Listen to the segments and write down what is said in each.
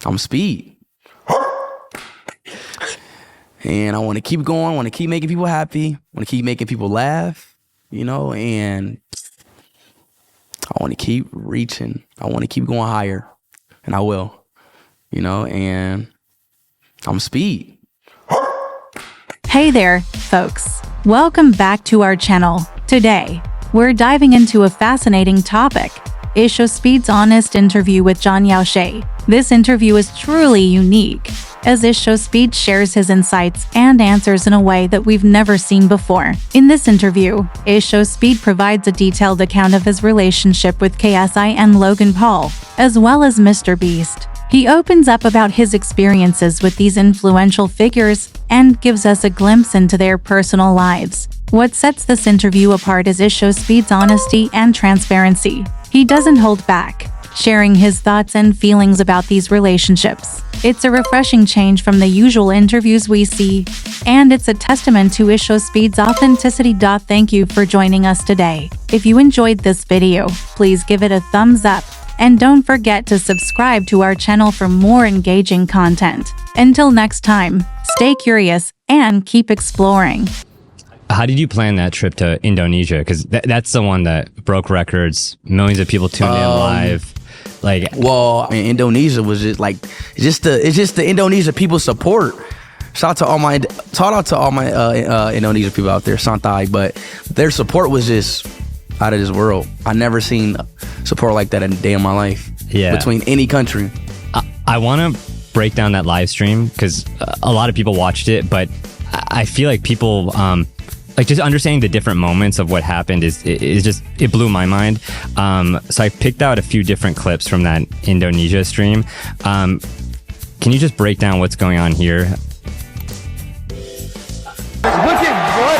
I'm speed. And I want to keep going. I want to keep making people happy. I want to keep making people laugh, and I want to keep reaching. I want to keep going higher. And I will, and I'm speed. Hey there, folks. Welcome back to our channel. Today, we're diving into a fascinating topic, IShowSpeed's honest interview with Jon Youshaei. This interview is truly unique, as IShowSpeed shares his insights and answers in a way that we've never seen before. In this interview, IShowSpeed provides a detailed account of his relationship with KSI and Logan Paul, as well as Mr. Beast. He opens up about his experiences with these influential figures and gives us a glimpse into their personal lives. What sets this interview apart is IShowSpeed's honesty and transparency. He doesn't hold back, sharing his thoughts and feelings about these relationships. It's a refreshing change from the usual interviews we see, and it's a testament to IShowSpeed's authenticity. Thank you for joining us today. If you enjoyed this video, please give it a thumbs up, and don't forget to subscribe to our channel for more engaging content. Until next time, stay curious and keep exploring. How did you plan that trip to Indonesia? Because that's the one that broke records. Millions of people tuned in live. Indonesia was just the Indonesia people support. Shout out to all my Indonesian people out there, Santai. But their support was just out of this world. I never seen support like that in a day of my life. Yeah. Between any country. I want to break down that live stream because a lot of people watched it, but I feel like people just understanding the different moments of what happened is just, it blew my mind. So I picked out a few different clips from that Indonesia stream. Can you just break down what's going on here? Look at what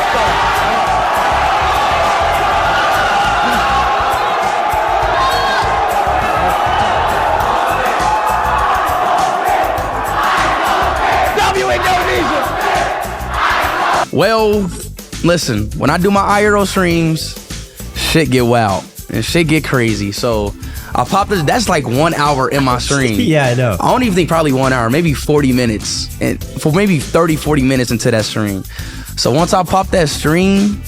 the... Well, listen, when I do my IRL streams, shit get wild and shit get crazy. So I pop this, that's like 1 hour in my stream. Yeah, I know. I don't even think probably 1 hour, maybe 40 minutes, and for maybe 30, 40 minutes into that stream. So once I pop that stream,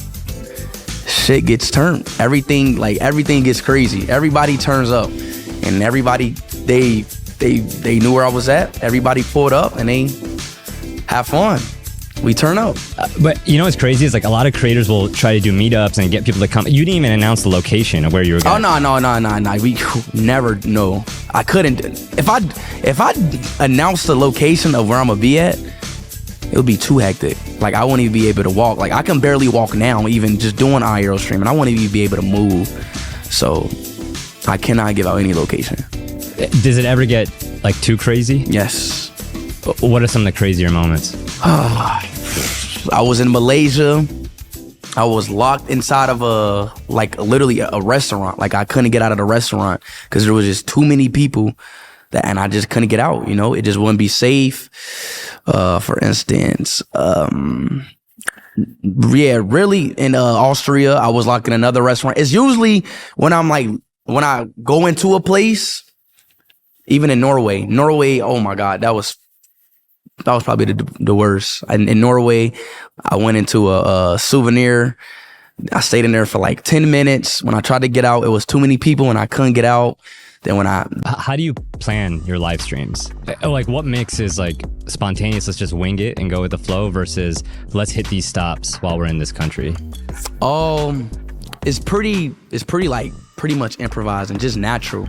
shit gets turned. Everything gets crazy. Everybody turns up, and everybody, they knew where I was at. Everybody pulled up and they have fun. We turn up. But you know what's crazy is a lot of creators will try to do meetups and get people to come. You didn't even announce the location of where you were going. Oh no. We never know. I couldn't. If I announced the location of where I'm gonna be at, it would be too hectic. I wouldn't even be able to walk. I can barely walk now, even just doing IRL streaming. I wouldn't even be able to move. So I cannot give out any location. Does it ever get too crazy? Yes. What are some of the crazier moments? I was in Malaysia. I was locked inside of literally a restaurant. I couldn't get out of the restaurant because there was just too many people and I just couldn't get out. It just wouldn't be safe. For instance, really in Austria, I was locked in another restaurant. It's usually when I go into a place, even in Norway, oh my God, that was probably the worst. In Norway, I went into a souvenir. I stayed in there for 10 minutes. When I tried to get out, it was too many people and I couldn't get out. Then How do you plan your live streams? What mix is spontaneous, let's just wing it and go with the flow, versus let's hit these stops while we're in this country? It's pretty much improvised and just natural.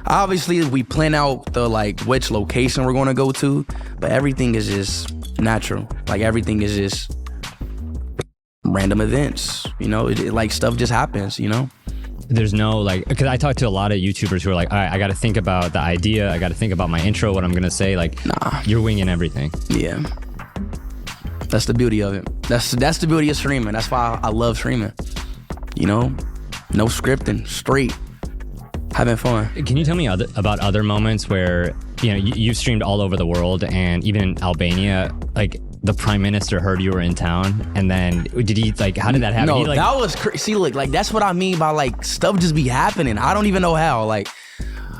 Obviously, we plan out the which location we're going to go to, but everything is just natural. Everything is just random events. Stuff just happens. There's no because I talk to a lot of YouTubers who are all right, I got to think about the idea, I got to think about my intro, what I'm gonna say. Nah, you're winging everything. Yeah, that's the beauty of it. That's the beauty of streaming. That's why I love streaming. No scripting, straight having fun. Can you tell me about other moments where you've streamed all over the world, and even in Albania, the prime minister heard you were in town, and then did he how did that happen? No, that was crazy. See, that's what I mean by stuff just be happening. I don't even know how.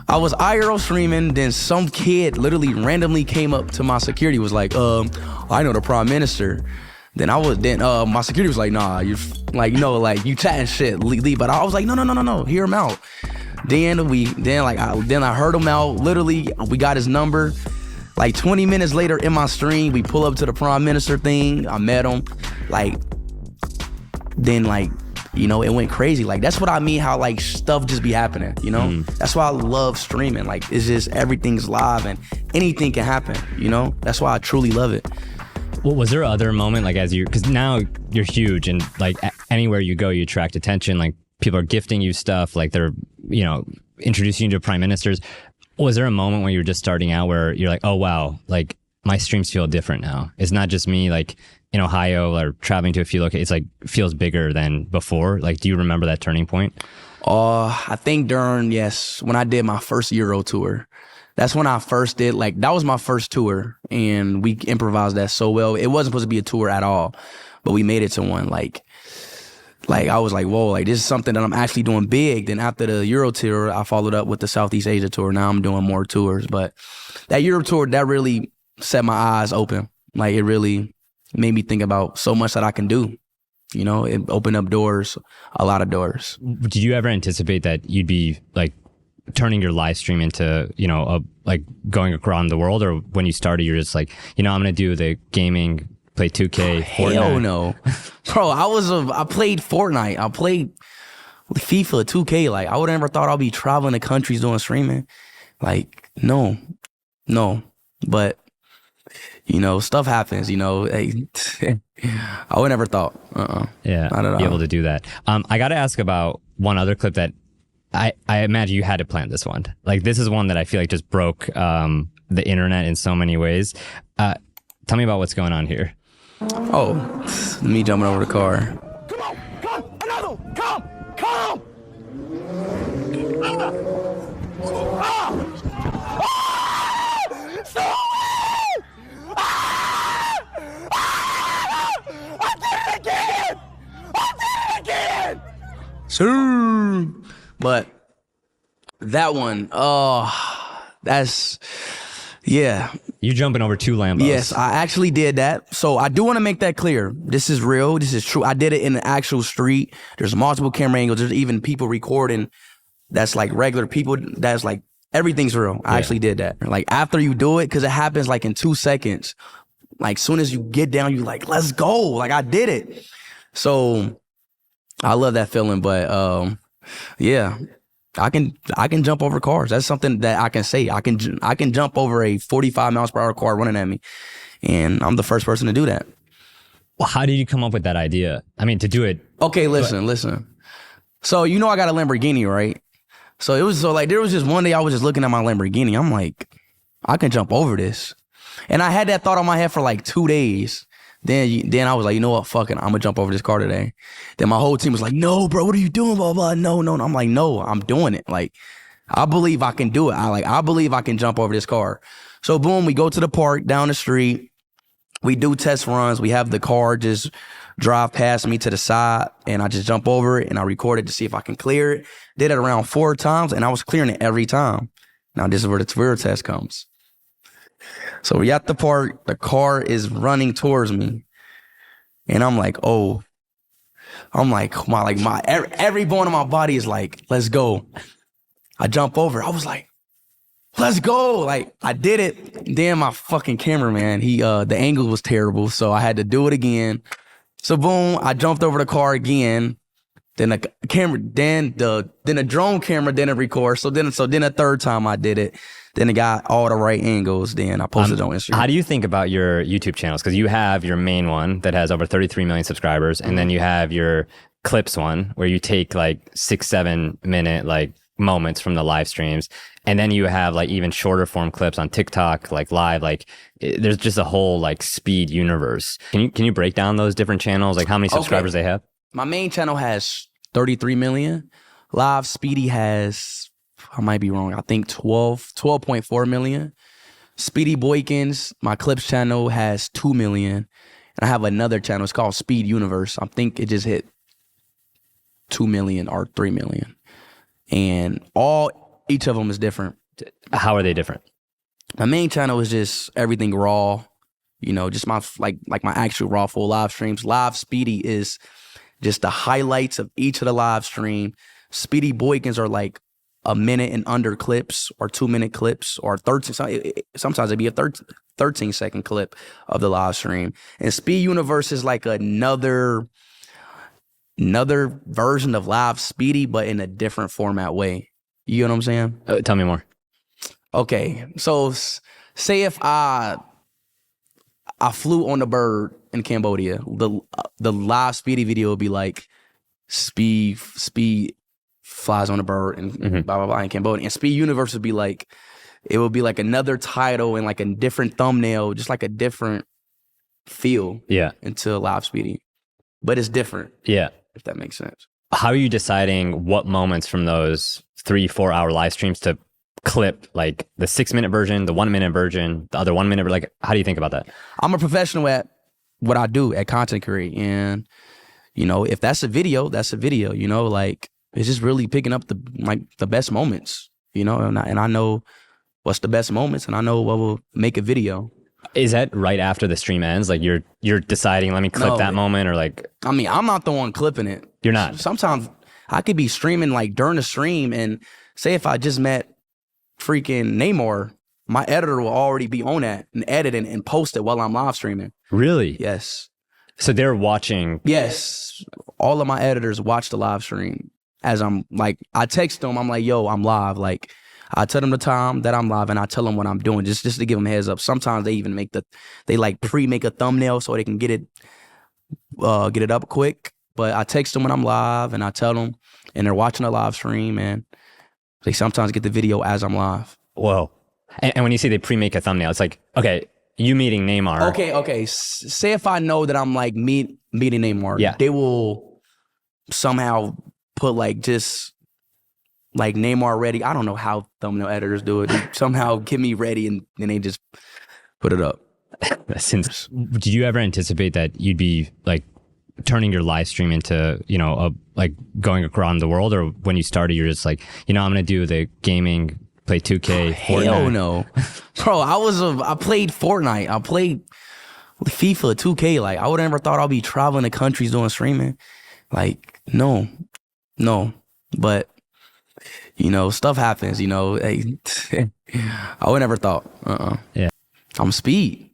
I was IRL streaming, then some kid literally randomly came up to my security, was like, I know the prime minister. Then my security was like, nah, you like, you know, like you chatting shit, leave. But I was like, no, hear him out. Then I heard him out. Literally, we got his number. Like 20 minutes later in my stream, we pull up to the prime minister thing. I met him. Like, then like, you know, it went crazy. Like, that's what I mean, how like stuff just be happening, you know? That's why I love streaming. Like, it's just everything's live and anything can happen, you know? That's why I truly love it. Well, was there other moment, like because now you're huge and like anywhere you go, you attract attention, like people are gifting you stuff, like they're, you know, introducing you to prime ministers. Was there a moment when you were just starting out where you're like, oh, wow, like my streams feel different now? It's not just me like in Ohio or traveling to a few locations, it's like feels bigger than before. Like, do you remember that turning point? I think when I did my first Euro tour. That's when I first did, like, that was my first tour, and we improvised that so well. It wasn't supposed to be a tour at all, but we made it to one. Like I was like, whoa, like, this is something that I'm actually doing big. Then after the Euro tour, I followed up with the Southeast Asia tour. Now I'm doing more tours. But that Euro tour, that really set my eyes open. Like, it really made me think about so much that I can do. You know, it opened up doors, a lot of doors. Did you ever anticipate that you'd be, like, turning your live stream into, you know, like going around the world? Or when you started, you're just like, you know, I'm going to do the gaming, play 2K, Fortnite? Hell no. Bro, I played Fortnite. I played FIFA, 2K. Like, I would have never thought I'd be traveling to countries doing streaming. Like, no. But, you know, stuff happens, you know. I would never thought. Yeah, not at all. Be able to do that. I got to ask about one other clip that I imagine you had to plan this one. Like, this is one that I feel like just broke the internet in so many ways. Tell me about what's going on here. Oh, me jumping over the car. Come, another one, come! I did it again! Sir. But that one, that's, yeah. You jumping over 2 Lambos. Yes, I actually did that. So I do want to make that clear. This is real. This is true. I did it in the actual street. There's multiple camera angles. There's even people recording that's like regular people. That's like, everything's real. I actually did that. Like, after you do it, because it happens like in 2 seconds. Like, soon as you get down, you like, let's go. Like, I did it. So I love that feeling. But yeah, I can jump over cars. That's something that I can say. I can jump over a 45 miles per hour car running at me, and I'm the first person to do that. Well, how did you come up with that idea? I mean, to do it. Okay, listen. So, you know, I got a Lamborghini, right? So there was just one day I was just looking at my Lamborghini. I'm like, I can jump over this, and I had that thought on my head for like 2 days. Then I was like, you know what? Fuck it. I'm gonna jump over this car today. Then my whole team was like, no, bro, what are you doing? Blah, blah. No. I'm like, no, I'm doing it. Like, I believe I can do it. I believe I can jump over this car. So boom, we go to the park down the street. We do test runs. We have the car just drive past me to the side, and I just jump over it and I record it to see if I can clear it. Did it around 4 times, and I was clearing it every time. Now this is where the real test comes. So we at the park, the car is running towards me, and I'm like, oh, every bone in my body is like, let's go. I jump over. I was like, let's go. Like, I did it. Then my fucking cameraman, the angle was terrible, so I had to do it again. So boom, I jumped over the car again. Then the camera, then the drone camera didn't record. So then a third time I did it. Then it got all the right angles. Then I posted it on Instagram. How do you think about your YouTube channels? Because you have your main one that has over 33 million subscribers, and then you have your clips one where you take like 6-7 minute like moments from the live streams, and then you have like even shorter form clips on TikTok, like live. Like, there's just a whole like speed universe. Can you break down those different channels? Like, how many subscribers they have? My main channel has 33 million. Live Speedy has, I might be wrong, I think 12.4 million. Speedy Boykins, my clips channel, has 2 million. And I have another channel, it's called Speed Universe. I think it just hit 2 million or 3 million. And each of them is different. How are they different? My main channel is just everything raw, you know, just my like my actual raw full live streams. Live Speedy is just the highlights of each of the live stream. Speedy Boykins are like a minute and under clips or 2-minute clips or 13. Sometimes it'd be a 13-second clip of the live stream. And Speed Universe is like another version of Live Speedy, but in a different format way. You know what I'm saying? Tell me more. Okay, so say if I flew on the bird in Cambodia, the Live Speedy video would be like Speed flies on a bird and blah blah blah in Cambodia, and Speed Universe would be like, it would be like another title and like a different thumbnail, just like a different feel. Yeah. Into Live Speedy, but it's different. Yeah. If that makes sense. How are you deciding what moments from those 3-4 hour live streams to clip, like the 6-minute version, the 1-minute version, the other 1 minute? Like, how do you think about that? I'm a professional at what I do, at content creating, and you know, if that's a video, that's a video. You know, like it's just really picking up the best moments. You know, and I know what's the best moments, and I know what will make a video. Is that right after the stream ends? Like you're deciding, let me clip that moment, or like? I mean, I'm not the one clipping it. You're not. Sometimes I could be streaming like during the stream, and say if I just met freaking Namor, my editor will already be on that and edit and post it while I'm live streaming. Really? Yes. So they're watching. Yes. All of my editors watch the live stream as I'm like, I text them, I'm like, yo, I'm live. Like, I tell them the time that I'm live, and I tell them what I'm doing just to give them a heads up. Sometimes they even they like pre-make a thumbnail so they can get it up quick. But I text them when I'm live, and I tell them, and they're watching the live stream, and they sometimes get the video as I'm live. Whoa. And when you say they pre-make a thumbnail, it's like, okay, you meeting Neymar. Okay. Say if I know that I'm like meeting Neymar, yeah, they will somehow put like just like Neymar ready. I don't know how thumbnail editors do it. They somehow get me ready, and then they just put it up. Did you ever anticipate that you'd be like turning your live stream into, you know, like going around the world? Or when you started, you're just like, you know, I'm going to do the gaming, play 2K, Fortnite? Hell no. Bro, I played Fortnite. I played FIFA, 2K. Like, I would have never thought I'd be traveling to countries doing streaming. Like, no. But, you know, stuff happens, you know. Hey, I would never thought. Yeah. I'm Speed.